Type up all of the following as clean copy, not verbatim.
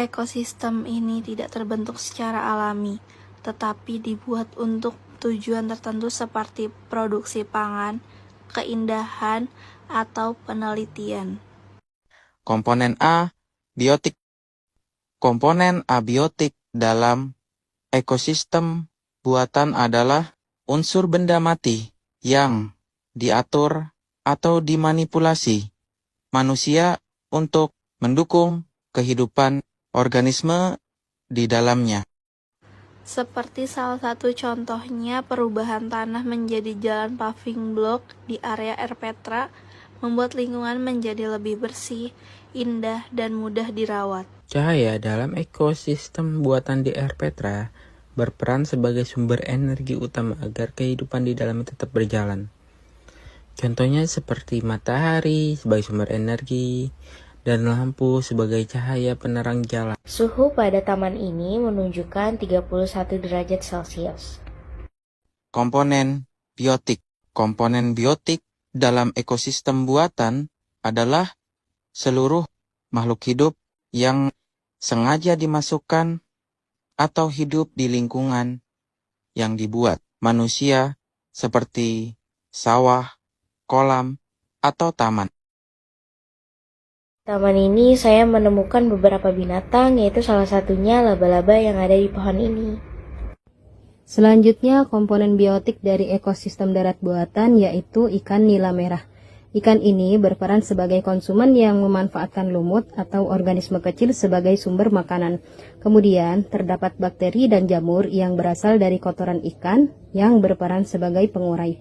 Ekosistem ini tidak terbentuk secara alami, tetapi dibuat untuk tujuan tertentu seperti produksi pangan, keindahan, atau penelitian. Komponen A, biotik. Komponen abiotik dalam ekosistem buatan adalah unsur benda mati yang diatur atau dimanipulasi manusia untuk mendukung kehidupan organisme di dalamnya. Seperti salah satu contohnya perubahan tanah menjadi jalan paving block di area Erpetra, membuat lingkungan menjadi lebih bersih, indah, dan mudah dirawat. Cahaya dalam ekosistem buatan di Erpetra berperan sebagai sumber energi utama agar kehidupan di dalamnya tetap berjalan. Contohnya seperti matahari sebagai sumber energi dan lampu sebagai cahaya penerang jalan. Suhu pada taman ini menunjukkan 31 derajat Celcius. Komponen biotik. Komponen biotik dalam ekosistem buatan adalah seluruh makhluk hidup yang sengaja dimasukkan atau hidup di lingkungan yang dibuat manusia seperti sawah, kolam, atau taman. Taman ini saya menemukan beberapa binatang, yaitu salah satunya laba-laba yang ada di pohon ini. Selanjutnya, komponen biotik dari ekosistem darat buatan yaitu ikan nila merah. Ikan ini berperan sebagai konsumen yang memanfaatkan lumut atau organisme kecil sebagai sumber makanan. Kemudian, terdapat bakteri dan jamur yang berasal dari kotoran ikan yang berperan sebagai pengurai.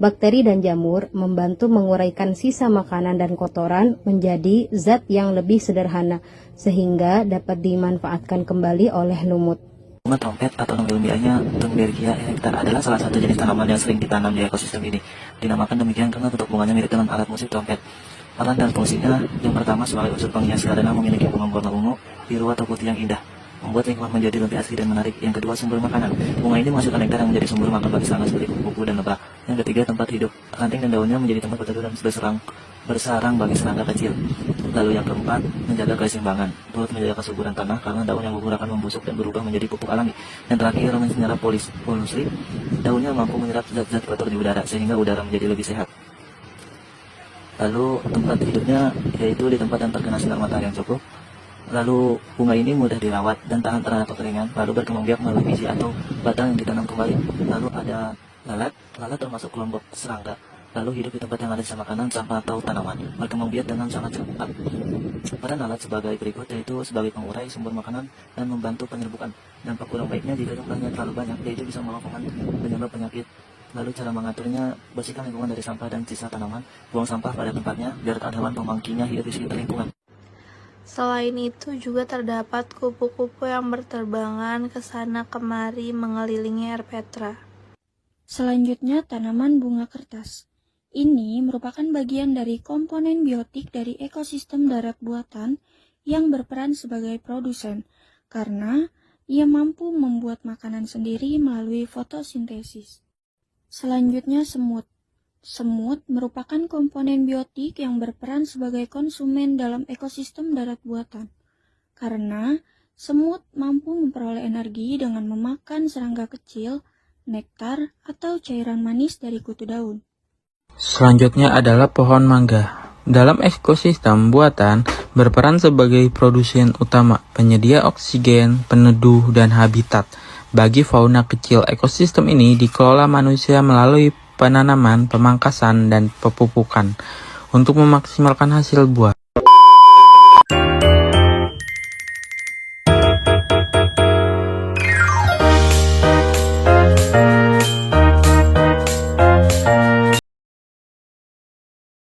Bakteri dan jamur membantu menguraikan sisa makanan dan kotoran menjadi zat yang lebih sederhana, sehingga dapat dimanfaatkan kembali oleh lumut. Bunga trompet atau Nongbelumbianya Thunbergia erecta adalah salah satu jenis tanaman yang sering ditanam di ekosistem ini. Dinamakan demikian karena bentuk bunganya mirip dengan alat musik trompet. Peran dan fungsinya yang pertama sebagai unsur penghias karena memiliki bunga berwarna ungu, biru atau putih yang indah, membuat lingkungan menjadi lebih asri dan menarik. Yang kedua, sumber makanan. Bunga ini menghasilkan nektar yang menjadi sumber makan bagi serangga seperti kupu-kupu dan lebah. Yang ketiga, tempat hidup. Ranting dan daunnya menjadi tempat berteduh dan bersarang bagi serangga kecil. Lalu yang keempat, menjaga keseimbangan. Turut menjaga kesuburan tanah karena daun yang gugur akan membusuk dan berubah menjadi pupuk alami. Yang terakhir, menyerap polusi. Daunnya mampu menyerap zat-zat kotor di udara sehingga udara menjadi lebih sehat. Lalu tempat hidupnya yaitu di tempat yang terkena sinar matahari yang cukup. Lalu bunga ini mudah dirawat dan tahan terhadap kekeringan, lalu berkembang biak melalui biji atau batang yang ditanam kembali. Lalu ada lalat termasuk kelompok serangga. Lalu hidup di tempat yang ada sisa makanan, sampah atau tanaman, berkembang biak dengan sangat cepat. Peran lalat sebagai berikut, yaitu sebagai pengurai sumber makanan dan membantu penyerbukan. Dampak kurang baiknya jika jumlahnya terlalu banyak, yaitu bisa melakukan penyebab penyakit. Lalu cara mengaturnya, bersihkan lingkungan dari sampah dan sisa tanaman, buang sampah pada tempatnya, biarkan hewan pemangkinya hidup di sekitar lingkungan. Selain itu juga terdapat kupu-kupu yang berterbangan ke sana kemari mengelilingi Erpetra. Selanjutnya, tanaman bunga kertas. Ini merupakan bagian dari komponen biotik dari ekosistem darat buatan yang berperan sebagai produsen, karena ia mampu membuat makanan sendiri melalui fotosintesis. Selanjutnya, semut. Semut merupakan komponen biotik yang berperan sebagai konsumen dalam ekosistem darat buatan, karena semut mampu memperoleh energi dengan memakan serangga kecil, nektar, atau cairan manis dari kutu daun. Selanjutnya adalah pohon mangga. Dalam ekosistem buatan berperan sebagai produsen utama, penyedia oksigen, peneduh, dan habitat. Bagi fauna kecil, ekosistem ini dikelola manusia melalui penanaman, pemangkasan, dan pepupukan untuk memaksimalkan hasil buah.